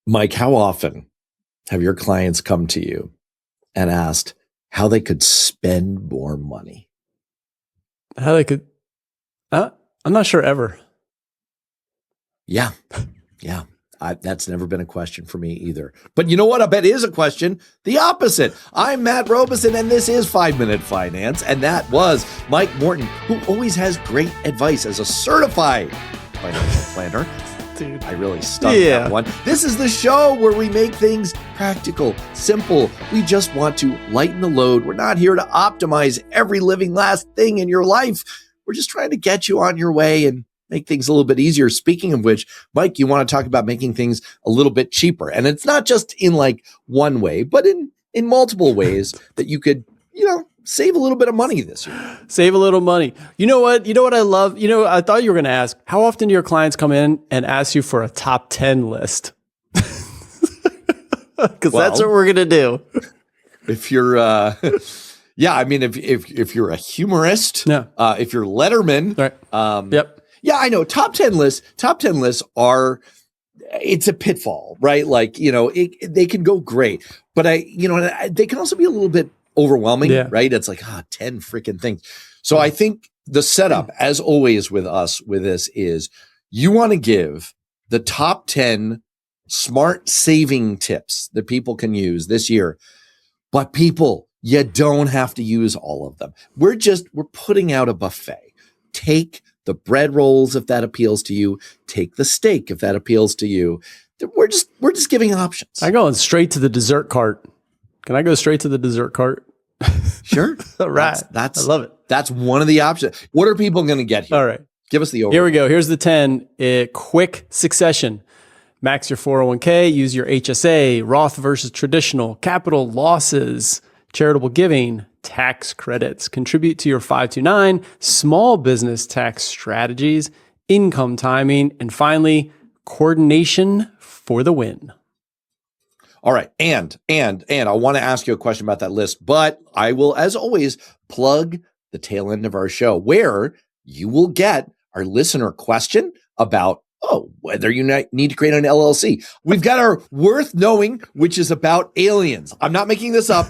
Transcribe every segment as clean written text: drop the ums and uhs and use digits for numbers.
Mike, how often have your clients come to you and asked how they could spend more money? How they could, I'm not sure ever. Yeah. That's never been a question for me either. But you know what? I bet is a question. The opposite. I'm Matt Robison, and this is 5 Minute Finance. And that was Mike Morton, who always has great advice as a certified financial planner. Dude, I really stuck that one. This is the show where we make things practical, simple. We just want to lighten the load. We're not here to optimize every living last thing in your life. We're just trying to get you on your way and make things a little bit easier. Speaking of which, Mike, you want to talk about making things a little bit cheaper. And it's not just in like one way, but in multiple ways that you could, save a little bit of money this year. Save a little money. You know what I love? I thought you were going to ask, how often do your clients come in and ask you for a top 10 list? Because that's what we're going to do. If you're, if you're a humorist, if you're Letterman, right. Yeah, I know. Top 10 lists are, it's a pitfall, right? Like, they can go great, but they can also be a little bit overwhelming, right? It's like, 10 freaking things. So I think the setup, as always with us with this, is you want to give the top 10 smart saving tips that people can use this year. But people, you don't have to use all of them. We're putting out a buffet. Take the bread rolls if that appeals to you. Take the steak if that appeals to you. We're just giving options. I'm going straight to the dessert cart. Can I go straight to the dessert cart? Sure. All right. I love it. That's one of the options. What are people going to get here? All right. Give us the overview. Here we go. Here's the 10. Quick succession. Max your 401k. Use your HSA. Roth versus traditional. Capital losses. Charitable giving. Tax credits. Contribute to your 529. Small business tax strategies. Income timing. And finally, coordination for the win. All right. And I want to ask you a question about that list, but I will, as always, plug the tail end of our show where you will get our listener question about, whether you need to create an LLC. We've got our worth knowing, which is about aliens. I'm not making this up.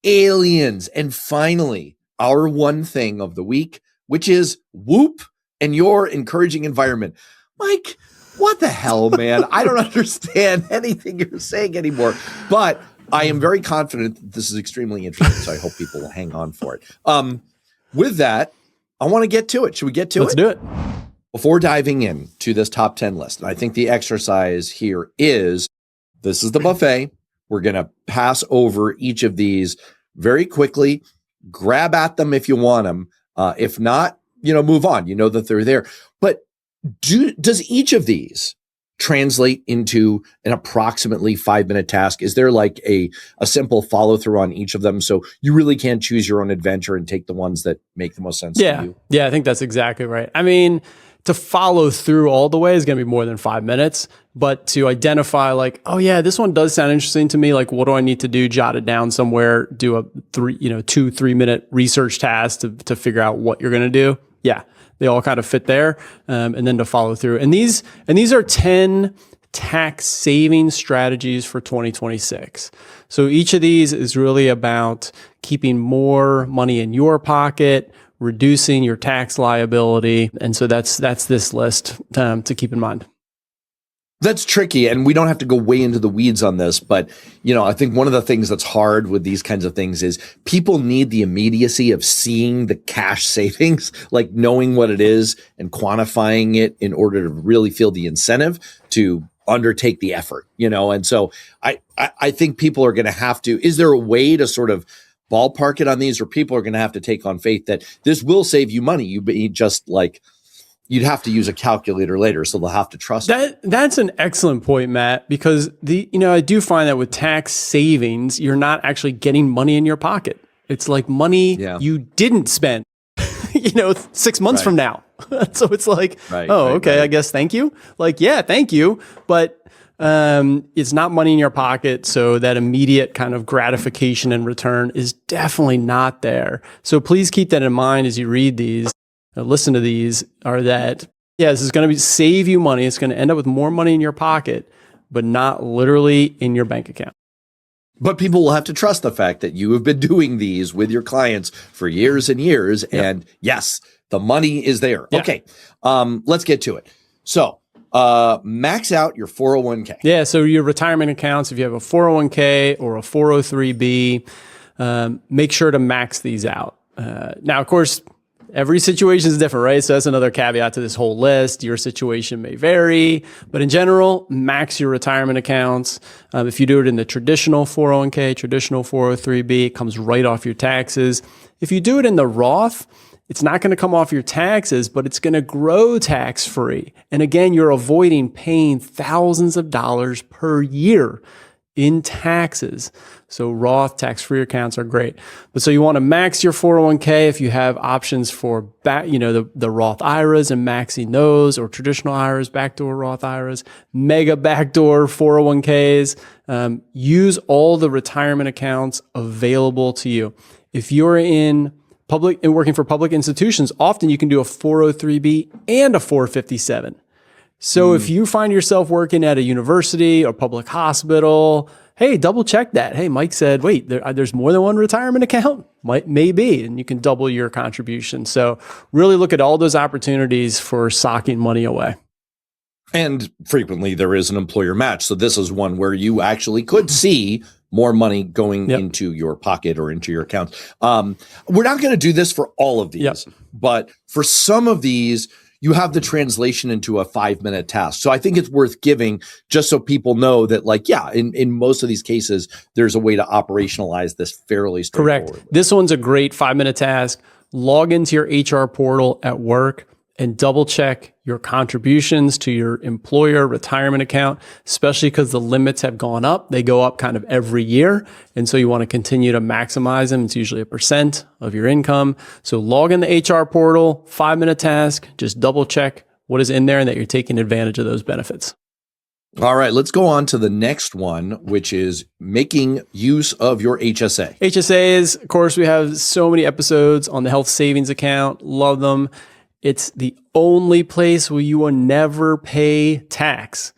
Aliens. And finally, our one thing of the week, which is Whoop and your encouraging environment. Mike, what the hell, man? I don't understand anything you're saying anymore, but I am very confident that this is extremely interesting, so I hope people will hang on for it. With that, I want to get to it. Should we get to it? Let's do it. Before diving into this top 10 list, and I think the exercise here is, this is the buffet. We're going to pass over each of these very quickly, grab at them if you want them. If not, move on. You know that they're there. But does each of these translate into an approximately 5-minute task? Is there like a simple follow through on each of them? So you really can choose your own adventure and take the ones that make the most sense to you. Yeah, I think that's exactly right. I mean, to follow through all the way is going to be more than 5 minutes, but to identify like, this one does sound interesting to me. Like, what do I need to do? Jot it down somewhere, do a 2-3 minute research task to figure out what you're going to do. Yeah. They all kind of fit there, and then to follow through. And these are 10 tax saving strategies for 2026. So each of these is really about keeping more money in your pocket, reducing your tax liability. And so that's this list to keep in mind. That's tricky, and we don't have to go way into the weeds on this, but I think one of the things that's hard with these kinds of things is people need the immediacy of seeing the cash savings, like knowing what it is and quantifying it in order to really feel the incentive to undertake the effort, and so I think people are going to have to, is there a way to sort of ballpark it on these, or people are going to have to take on faith that this will save you money? You just like, you'd have to use a calculator later, so they'll have to trust it. That's an excellent point, Matt, because I do find that with tax savings, you're not actually getting money in your pocket. It's like money you didn't spend, 6 months from now. So it's like, okay, I guess thank you. Like, yeah, thank you. But it's not money in your pocket. So that immediate kind of gratification and return is definitely not there. So please keep that in mind as you read these. Listen to these, are that, this is going to save you money. It's going to end up with more money in your pocket, but not literally in your bank account. But people will have to trust the fact that you have been doing these with your clients for years and years. Yep. And yes, the money is there. Yeah. Okay. Let's get to it. So max out your 401k. Yeah. So your retirement accounts, if you have a 401k or a 403b, make sure to max these out. Now, of course, every situation is different, right? So that's another caveat to this whole list. Your situation may vary, but in general, max your retirement accounts. If you do it in the traditional 401k, traditional 403b, it comes right off your taxes. If you do it in the Roth, it's not going to come off your taxes, but it's going to grow tax-free. And again, you're avoiding paying thousands of dollars per year in taxes. So Roth tax-free accounts are great. But so you want to max your 401k if you have options for the Roth IRAs and maxing those, or traditional IRAs, backdoor Roth IRAs, mega backdoor 401ks. Use all the retirement accounts available to you. If you're in public and working for public institutions, often you can do a 403b and a 457. So if you find yourself working at a university or public hospital, hey, double check that. Hey, Mike said, wait, there's more than one retirement account? Maybe, and you can double your contribution. So really look at all those opportunities for socking money away. And frequently there is an employer match. So this is one where you actually could see more money going into your pocket or into your account. We're not going to do this for all of these, but for some of these, you have the translation into a 5-minute task. So I think it's worth giving just so people know that, like, yeah, in most of these cases, there's a way to operationalize this fairly straightforwardly. Correct. This one's a great 5-minute task. Log into your HR portal at work and double check your contributions to your employer retirement account, especially because the limits have gone up. They go up kind of every year. And so you want to continue to maximize them. It's usually 1% of your income. So log in the HR portal, 5-minute task, just double check what is in there and that you're taking advantage of those benefits. All right, let's go on to the next one, which is making use of your HSA. HSAs, of course, we have so many episodes on the health savings account. Love them. It's the only place where you will never pay tax.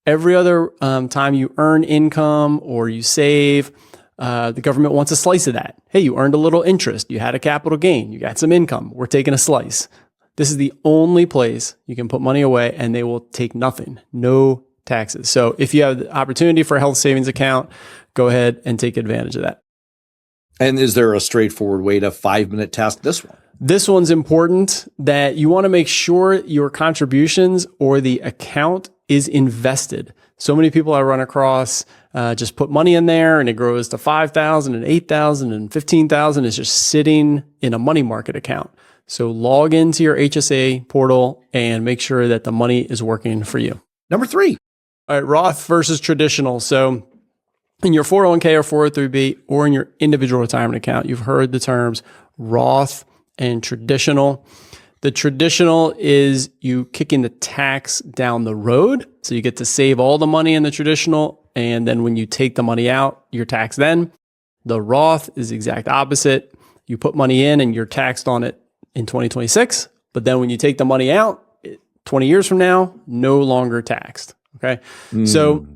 Every other time you earn income or you save, the government wants a slice of that. Hey, you earned a little interest. You had a capital gain. You got some income. We're taking a slice. This is the only place you can put money away and they will take nothing, no taxes. So if you have the opportunity for a health savings account, go ahead and take advantage of that. And is there a straightforward way to 5-minute task this one? This one's important, that you want to make sure your contributions or the account is invested. So many people I run across just put money in there and it grows to 5,000 and 8,000 and 15,000. It's just sitting in a money market account. So log into your HSA portal and make sure that the money is working for you. Number 3. All right, Roth versus traditional. So in your 401k or 403b or in your individual retirement account, you've heard the terms Roth and traditional. The traditional is you kicking the tax down the road. So you get to save all the money in the traditional. And then when you take the money out, you're taxed then. The Roth is the exact opposite. You put money in and you're taxed on it in 2026. But then when you take the money out, 20 years from now, no longer taxed. Okay. So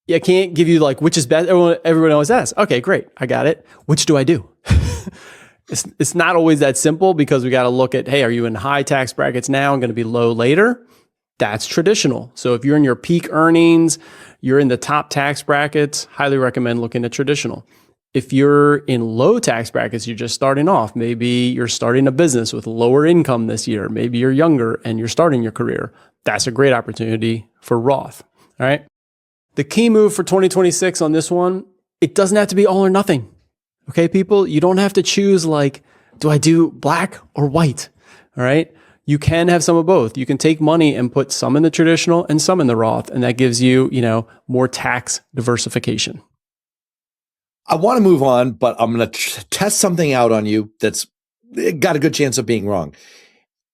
I can't give you like, which is best. Everyone always asks, okay, great. I got it. Which do I do? It's not always that simple because we got to look at, hey, are you in high tax brackets now and going to be low later? That's traditional. So if you're in your peak earnings, you're in the top tax brackets, highly recommend looking at traditional. If you're in low tax brackets, you're just starting off. Maybe you're starting a business with lower income this year. Maybe you're younger and you're starting your career. That's a great opportunity for Roth. All right. The key move for 2026 on this one, it doesn't have to be all or nothing. Okay, people, you don't have to choose like, do I do black or white? All right. You can have some of both. You can take money and put some in the traditional and some in the Roth, and that gives you, more tax diversification. I want to move on, but I'm going to test something out on you that's got a good chance of being wrong.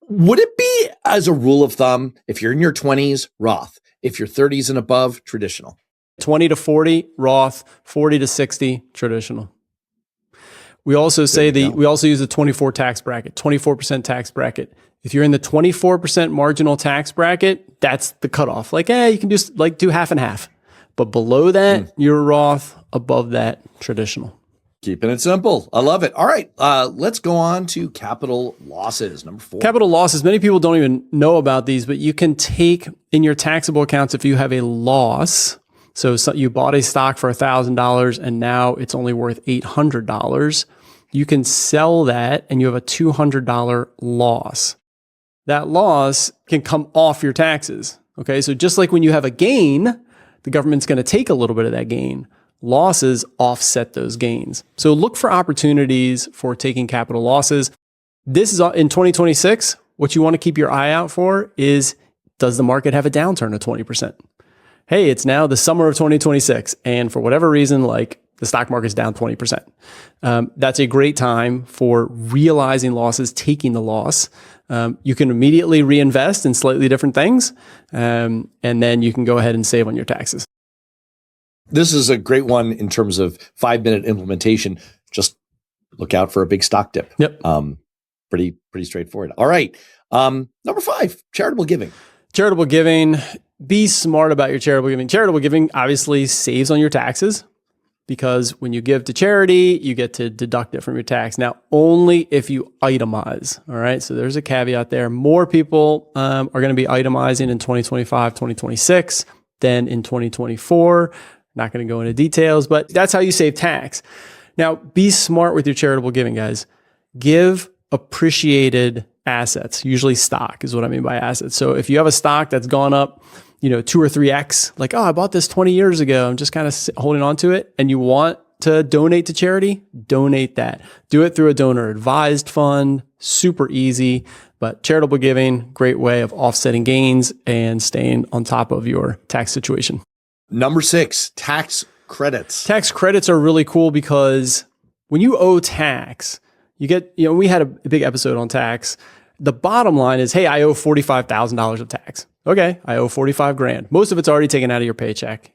Would it be, as a rule of thumb, if you're in your 20s, Roth, if you're 30s and above, traditional? 20 to 40, Roth, 40 to 60, traditional. We also say we also use the 24 tax bracket, 24% tax bracket. If you're in the 24% marginal tax bracket, that's the cutoff. Like, you can just do half and half. But below that, you're Roth. Above that, traditional. Keeping it simple. I love it. All right. Let's go on to capital losses. Number 4. Capital losses. Many people don't even know about these, but you can take in your taxable accounts if you have a loss. So you bought a stock for $1,000 and now it's only worth $800. You can sell that and you have a $200 loss. That loss can come off your taxes. Okay. So just like when you have a gain, the government's going to take a little bit of that gain. Losses offset those gains. So look for opportunities for taking capital losses. This is in 2026. What you want to keep your eye out for is, does the market have a downturn of 20%? Hey, it's now the summer of 2026. And for whatever reason, like the stock market's down 20%. That's a great time for realizing losses, taking the loss. You can immediately reinvest in slightly different things. And then you can go ahead and save on your taxes. This is a great one in terms of 5-minute implementation. Just look out for a big stock dip. Yep. Pretty straightforward. All right. Number 5, charitable giving. Charitable giving. Be smart about your charitable giving. Charitable giving obviously saves on your taxes because when you give to charity, you get to deduct it from your tax. Now, only if you itemize. All right. So there's a caveat there. More people are going to be itemizing in 2025, 2026 than in 2024. Not going to go into details, but that's how you save tax. Now, be smart with your charitable giving, guys. Give appreciated assets. Usually stock is what I mean by assets. So if you have a stock that's gone up, 2 or 3x, like, I bought this 20 years ago, I'm just kind of holding on to it, and you want to donate to charity, donate that. Do it through a donor advised fund, super easy, but charitable giving, great way of offsetting gains and staying on top of your tax situation. Number 6, tax credits. Tax credits are really cool because when you owe tax, you get, we had a big episode on tax. The bottom line is, hey, I owe $45,000 of tax. Okay, I owe 45 grand. Most of it's already taken out of your paycheck,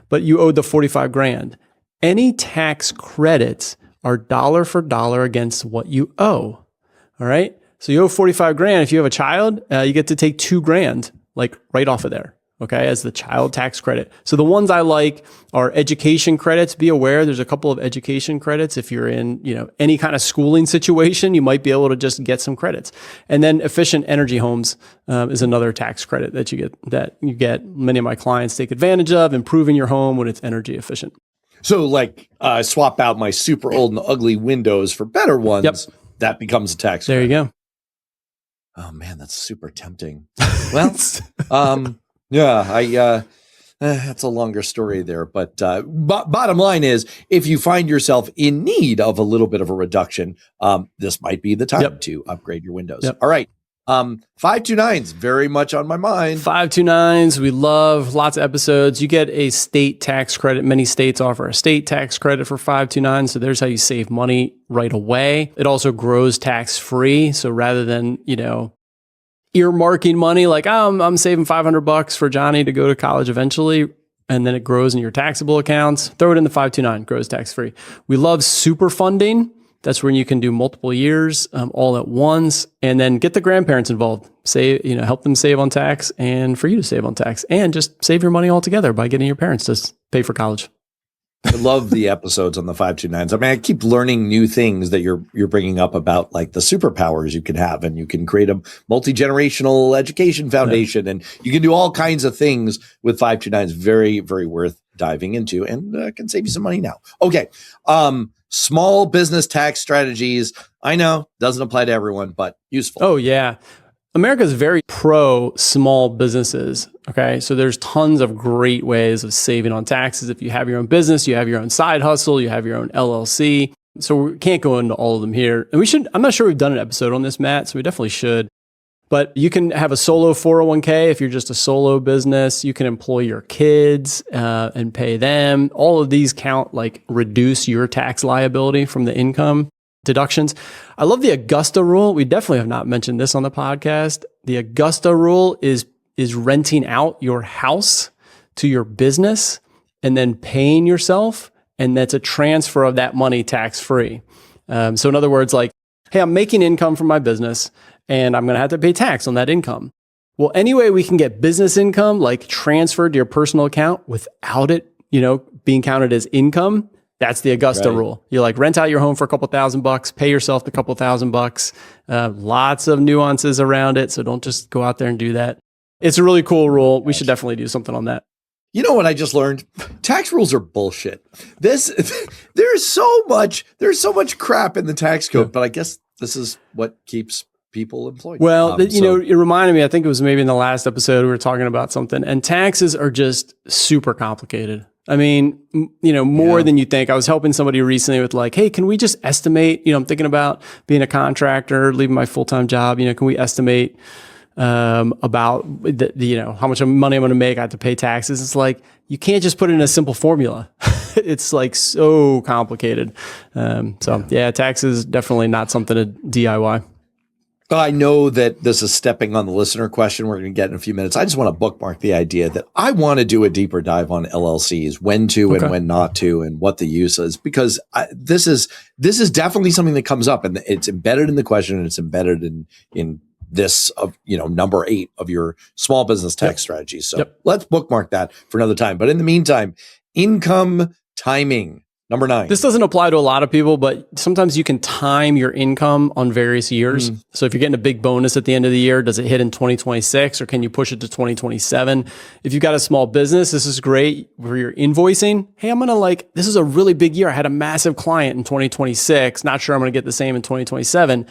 but you owed the 45 grand. Any tax credits are dollar for dollar against what you owe. All right. So you owe 45 grand. If you have a child, you get to take 2 grand, like right off of there. Okay, as the child tax credit. So the ones I like are education credits. Be aware there's a couple of education credits. If you're in, any kind of schooling situation, you might be able to just get some credits. And then efficient energy homes is another tax credit that you get. Many of my clients take advantage of, improving your home when it's energy efficient. So like swap out my super old and ugly windows for better ones. Yep. That becomes a tax credit. There you go. Oh man, that's super tempting. Well, yeah, that's a longer story there, but bottom line is, if you find yourself in need of a little bit of a reduction, this might be the time to upgrade your windows. Yep. All right. 529s, very much on my mind. 529s, we love, lots of episodes. You get a state tax credit. Many states offer a state tax credit for 529. So there's how you save money right away. It also grows tax free. So rather than, earmarking money like, I'm saving $500 for Johnny to go to college eventually, and then it grows in your taxable accounts, throw it in the 529, grows tax free. We love super funding. That's when you can do multiple years all at once, and then get the grandparents involved. Help them save on tax, and for you to save on tax, and just save your money altogether by getting your parents to pay for college. I love the episodes on the 529s. I mean, I keep learning new things that you're bringing up about, like the superpowers you can have, and you can create a multi-generational education foundation, and you can do all kinds of things with 529s. Very, very worth diving into, and can save you some money now. Okay. Small business tax strategies. I know doesn't apply to everyone, but useful. Oh yeah. America is very pro small businesses. Okay. So there's tons of great ways of saving on taxes. If you have your own business, you have your own side hustle, you have your own LLC. So we can't go into all of them here. And I'm not sure we've done an episode on this, Matt, so we definitely should. But you can have a solo 401k if you're just a solo business. You can employ your kids and pay them. All of these count, like reduce your tax liability from the income deductions. I love the Augusta rule. We definitely have not mentioned this on the podcast. The Augusta rule is renting out your house to your business and then paying yourself. And that's a transfer of that money tax free. So in other words, like, hey, I'm making income from my business, and I'm going to have to pay tax on that income. Well, any way we can get business income like transferred to your personal account without it, being counted as income, that's the Augusta rule. You like rent out your home for a couple $1,000, pay yourself the couple $1,000. Lots of nuances around it, so don't just go out there and do that. It's a really cool rule. We should definitely do something on that. You know what I just learned? Tax rules are bullshit. There's so much crap in the tax code, but I guess this is what keeps people employed. Well, it reminded me, I think it was maybe in the last episode we were talking about something, and taxes are just super complicated. I mean, more than you think. I was helping somebody recently with like, hey, can we just estimate, I'm thinking about being a contractor, leaving my full-time job, can we estimate about how much money I'm going to make? I have to pay taxes. It's like, you can't just put it in a simple formula. It's like so complicated. Taxes definitely not something to DIY. I know that this is stepping on the listener question we're going to get in a few minutes. I just want to bookmark the idea that I want to do a deeper dive on LLCs, when to and when not to, and what the use is, because this is definitely something that comes up, and it's embedded in the question, and it's embedded in this of number 8 of your small business tax strategies. So let's bookmark that for another time. But in the meantime, income timing. Number 9. This doesn't apply to a lot of people, but sometimes you can time your income on various years. So if you're getting a big bonus at the end of the year, does it hit in 2026 or can you push it to 2027? If you've got a small business, this is great for your invoicing. Hey, this is a really big year. I had a massive client in 2026. Not sure I'm going to get the same in 2027.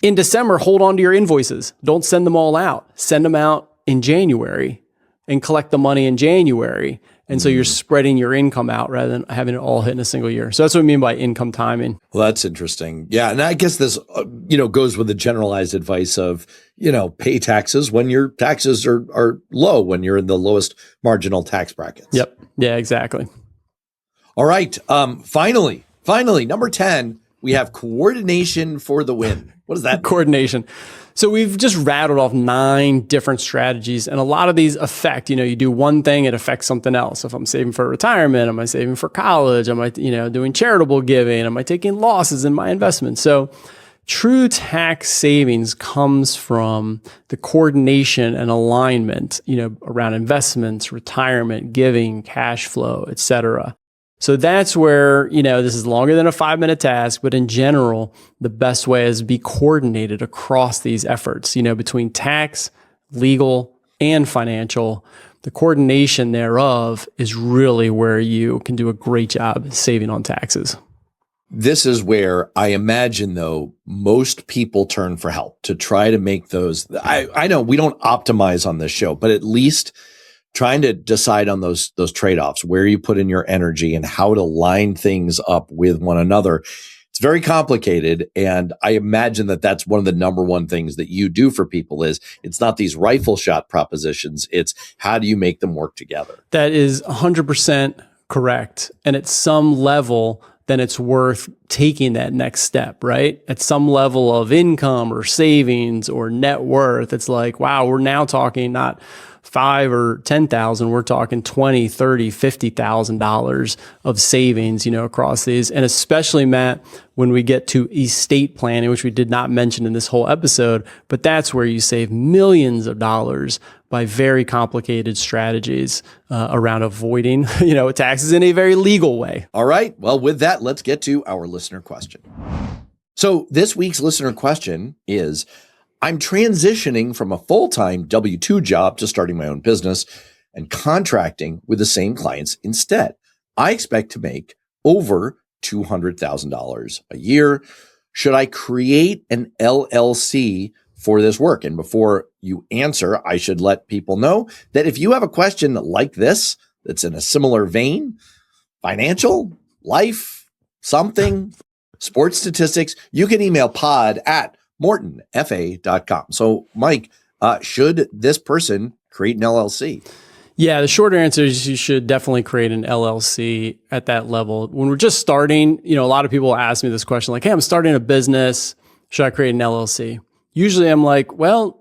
In December, hold on to your invoices. Don't send them all out. Send them out in January and collect the money in January. And so you're spreading your income out rather than having it all hit in a single year. So that's what I mean by income timing. Well, that's interesting. Yeah. And I guess this, goes with the generalized advice of, pay taxes when your taxes are low, when you're in the lowest marginal tax brackets. Yep. Yeah, exactly. All right. Finally, number 10, we have coordination for the win. What does that mean? Coordination. So we've just rattled off 9 different strategies, and a lot of these affect, you do one thing, it affects something else. If I'm saving for retirement, am I saving for college? Am I, doing charitable giving? Am I taking losses in my investments? So true tax savings comes from the coordination and alignment, around investments, retirement, giving, cash flow, et cetera. So that's where, this is longer than a 5-minute task, but in general, the best way is be coordinated across these efforts, between tax, legal, and financial. The coordination thereof is really where you can do a great job saving on taxes. This is where I imagine, though, most people turn for help to try to make those. I know we don't optimize on this show, but at least trying to decide on those trade-offs, where you put in your energy and how to line things up with one another. It's very complicated. And I imagine that that's one of the number one things that you do for people is it's not these rifle shot propositions. It's how do you make them work together? That is 100% correct. And at some level, then it's worth taking that next step, right? At some level of income or savings or net worth, it's like, wow, we're now talking not 5 or 10,000, we're talking 20, 30, $50,000 of savings, across these. And especially, Matt, when we get to estate planning, which we did not mention in this whole episode, but that's where you save millions of dollars by very complicated strategies around avoiding, taxes in a very legal way. All right. Well, with that, let's get to our listener question. So this week's listener question is, I'm transitioning from a full-time W-2 job to starting my own business and contracting with the same clients instead. I expect to make over $200,000 a year. Should I create an LLC for this work? And before you answer, I should let people know that if you have a question like this, that's in a similar vein, financial, life, something, sports statistics, you can email pod@mortonfa.com. So, Mike, should this person create an LLC? Yeah, the short answer is you should definitely create an LLC at that level. When we're just starting, a lot of people ask me this question like, hey, I'm starting a business. Should I create an LLC? Usually I'm like, well,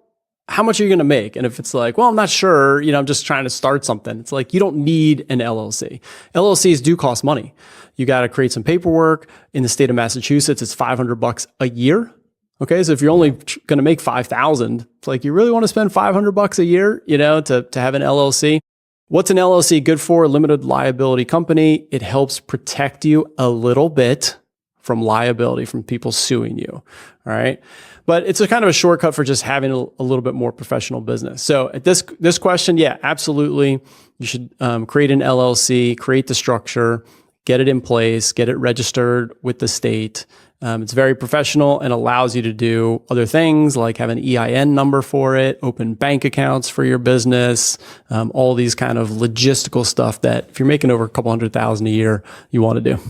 how much are you going to make? And if it's like, well, I'm not sure, I'm just trying to start something. It's like, you don't need an LLC. LLCs do cost money. You got to create some paperwork. In the state of Massachusetts, it's $500 a year. Okay. So if you're only going to make 5,000, it's like, you really want to spend $500 a year, to have an LLC. What's an LLC good for? A limited liability company. It helps protect you a little bit from liability, from people suing you. All right. But it's a kind of a shortcut for just having a little bit more professional business. So at this question, yeah, absolutely. You should create an LLC, create the structure, get it in place, get it registered with the state. It's very professional and allows you to do other things like have an EIN number for it, open bank accounts for your business, all these kind of logistical stuff that if you're making over a couple $100,000 a year, you want to do.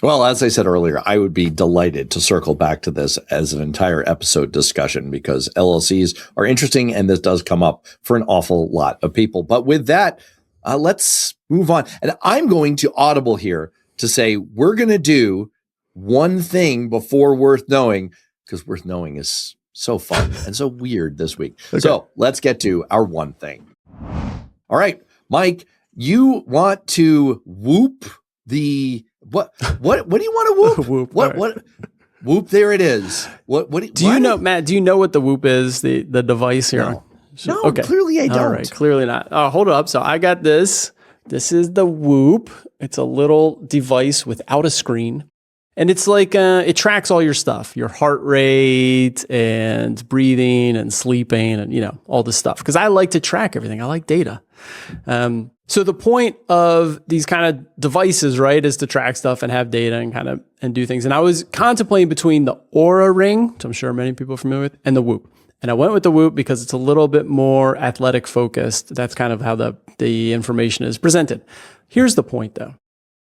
Well, as I said earlier, I would be delighted to circle back to this as an entire episode discussion because LLCs are interesting and this does come up for an awful lot of people. But with that, let's move on. And I'm going to audible here to say we're going to do one thing before Worth Knowing because Worth Knowing is so fun and so weird this week. Okay. So let's get to our one thing. All right, Mike, you want to whoop the... What do you want to whoop? What whoop? There it is. Do you know, Matt? Do you know what the whoop is? The device here. No, okay. Clearly I don't. All right, clearly not. Hold up. So I got this. This is the Whoop. It's a little device without a screen, and it's like it tracks all your stuff, your heart rate and breathing and sleeping and all this stuff. Because I like to track everything. I like data. So the point of these kind of devices, right, is to track stuff and have data and do things. And I was contemplating between the Aura Ring, which I'm sure many people are familiar with, and the Whoop. And I went with the Whoop because it's a little bit more athletic focused. That's kind of how the information is presented. Here's the point though.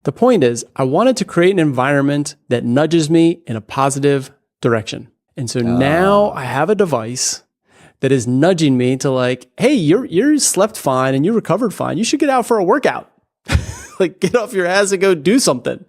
The point is I wanted to create an environment that nudges me in a positive direction. And so now I have a device that is nudging me to like, hey, you slept fine and you recovered fine. You should get out for a workout. Like get off your ass and go do something.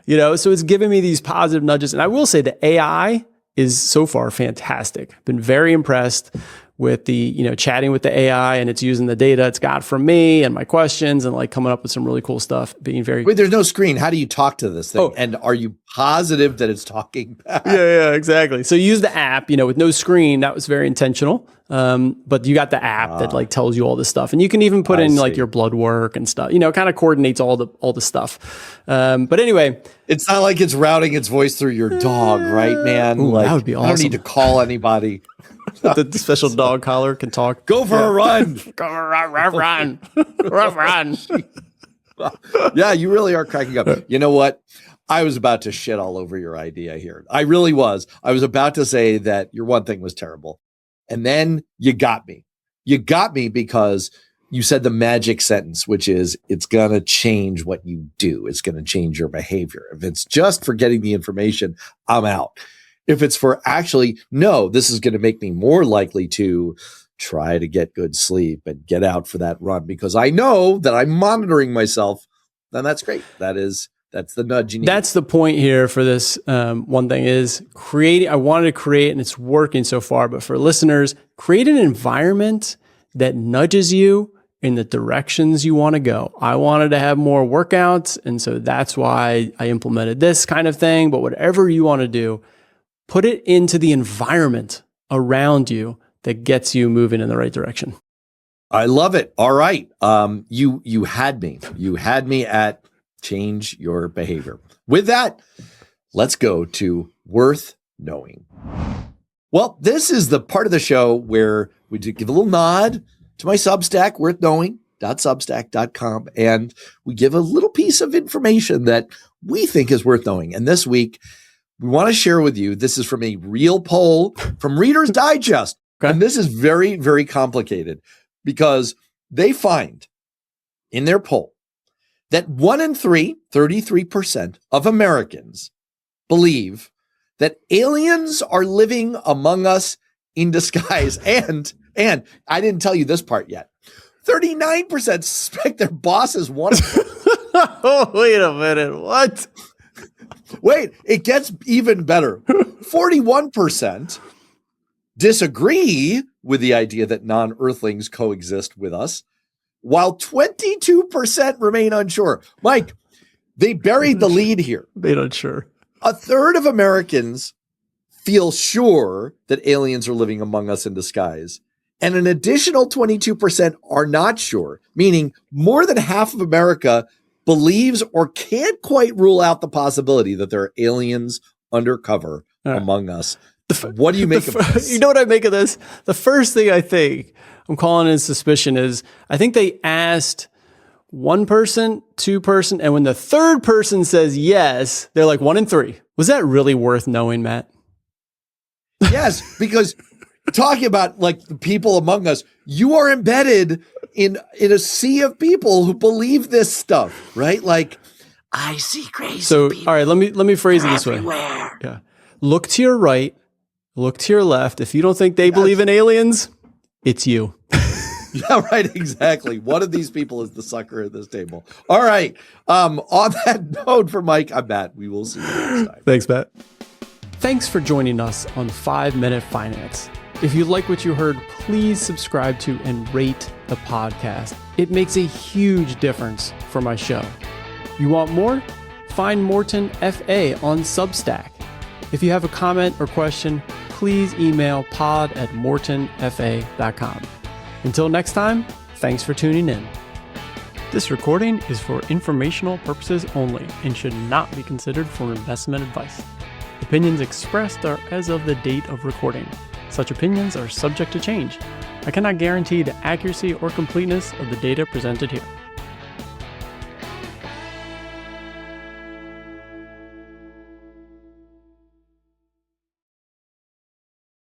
So it's giving me these positive nudges. And I will say the AI is so far fantastic. Been very impressed with the, chatting with the AI, and it's using the data it's got from me and my questions and like coming up with some really cool stuff, being very... Wait, there's no screen. How do you talk to this thing? Oh. And are you positive that it's talking back? Yeah, exactly. So use the app, with no screen. That was very intentional. But you got the app that like tells you all this stuff, and you can even put in like your blood work and stuff, kind of coordinates all the stuff. But anyway, it's not like it's routing its voice through your dog, right, man? Ooh, like, that would be awesome. I don't need to call anybody. The special dog collar can talk. Go for a run. Go for a run. Run. Yeah, you really are cracking up. You know what? I was about to shit all over your idea here. I really was. I was about to say that your one thing was terrible. And then you got me. You got me because you said the magic sentence, which is it's going to change what you do. It's going to change your behavior. If it's just for getting the information, I'm out. If it's for actually, no, this is going to make me more likely to try to get good sleep and get out for that run because I know that I'm monitoring myself, then that's great. That's the nudge you need. That's the point here for this one thing is creating. I wanted to create, and it's working so far, but for listeners, create an environment that nudges you in the directions you want to go. I wanted to have more workouts, and so that's why I implemented this kind of thing. But whatever you want to do, put it into the environment around you that gets you moving in the right direction. I love it. All right. You had me. You had me at change your behavior. With that, let's go to Worth Knowing. Well, this is the part of the show where we do give a little nod to my Substack, worthknowing.substack.com, and we give a little piece of information that we think is worth knowing. And this week, we want to share with you, this is from a real poll from Reader's Digest. Okay. And this is very, very complicated because they find in their poll that 1 in 3, 33% of Americans believe that aliens are living among us in disguise. And I didn't tell you this part yet. 39% suspect their boss is one of them. Oh, wait a minute. What? Wait, it gets even better. 41% disagree with the idea that non-Earthlings coexist with us, while 22% remain unsure. Mike, they buried the lead here. They're unsure. A third of Americans feel sure that aliens are living among us in disguise. And an additional 22% are not sure, meaning more than half of America believes or can't quite rule out the possibility that there are aliens undercover among us. What do you make of this? You know what I make of this? The first thing I think, I'm calling in suspicion, is I think they asked one person, two person, and when the third person says yes, they're like 1 in 3. Was that really worth knowing, Matt? Yes, because talking about like the people among us, you are embedded in a sea of people who believe this stuff, right? Like, I see crazy people. All right, let me phrase it this way. Yeah. Look to your right, look to your left. If you don't think they believe in aliens, it's you. Yeah, right. Exactly. One of these people is the sucker at this table. All right. On that note, for Mike, I'm Matt. We will see you next time. Thanks, Matt. Thanks for joining us on 5 Minute Finance. If you like what you heard, please subscribe to and rate the podcast. It makes a huge difference for my show. You want more? Find Morton FA on Substack. If you have a comment or question, please email pod@mortonfa.com. Until next time, thanks for tuning in. This recording is for informational purposes only and should not be considered for investment advice. Opinions expressed are as of the date of recording. Such opinions are subject to change. I cannot guarantee the accuracy or completeness of the data presented here.